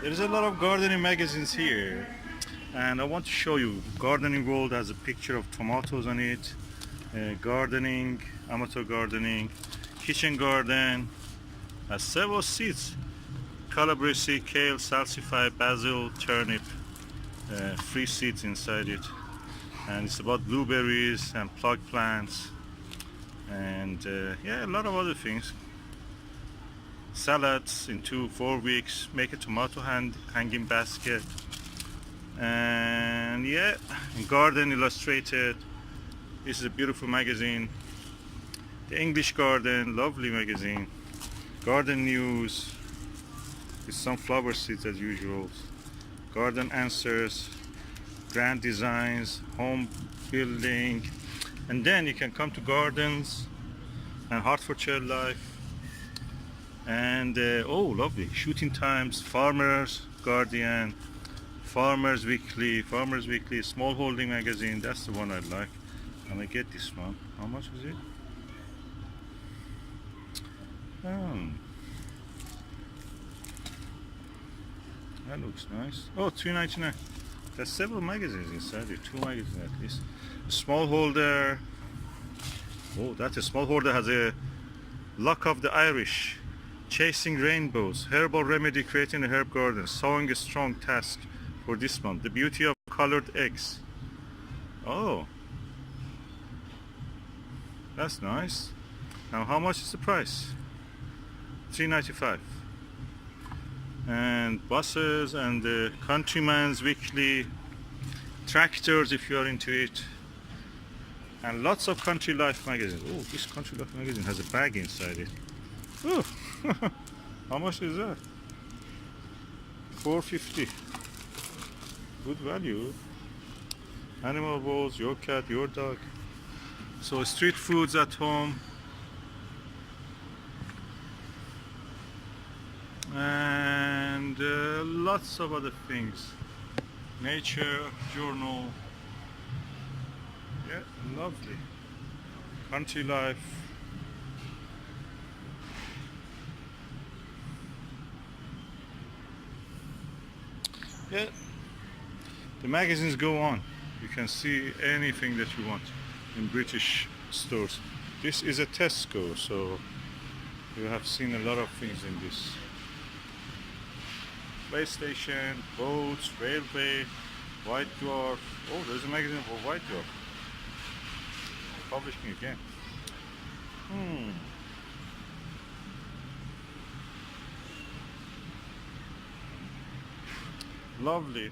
There's a lot of gardening magazines here, and I want to show you. Gardening World has a picture of tomatoes on it. Gardening, amateur gardening, kitchen garden, has several seeds. Calabrese, kale, salsify, basil, turnip, free seeds inside it. And it's about blueberries and plug plants, and yeah, a lot of other things. Salads in 4 weeks, make a tomato hanging basket, and yeah, Garden Illustrated. This is a beautiful magazine. The English Garden, lovely magazine. Garden News with some flower seeds as usual. Garden Answers, Grand Designs, Home Building, and then you can come to Gardens and Hertfordshire Life. And oh, lovely, Shooting Times, Farmers Guardian, Farmers Weekly, Small Holding Magazine. That's the one I like. I'm gonna get this one. How much is it? That looks nice. Oh, $3.99. There's several magazines inside it. 2 magazines at least. Small holder. Oh, that's a small holder. Has a Luck of the Irish, Chasing Rainbows, Herbal Remedy, Creating a Herb Garden, Sowing a Strong Task for this month, The Beauty of Colored Eggs. Oh, that's nice. Now, how much is the price? $3.95. And buses and the Countryman's Weekly, tractors if you are into it, and lots of Country Life magazines. Oh, this Country Life magazine has a bag inside it. Oh, how much is that? $4.50. Good value. Animal balls, your cat, your dog. So street foods at home. And lots of other things. Nature Journal. Yeah, lovely. Country Life. Yeah, the magazines go on. You can see anything that you want in British stores. This is a Tesco, so you have seen a lot of things in this. PlayStation, boats, railway, White Dwarf. Oh, there's a magazine for White Dwarf. Publishing again. Lovely.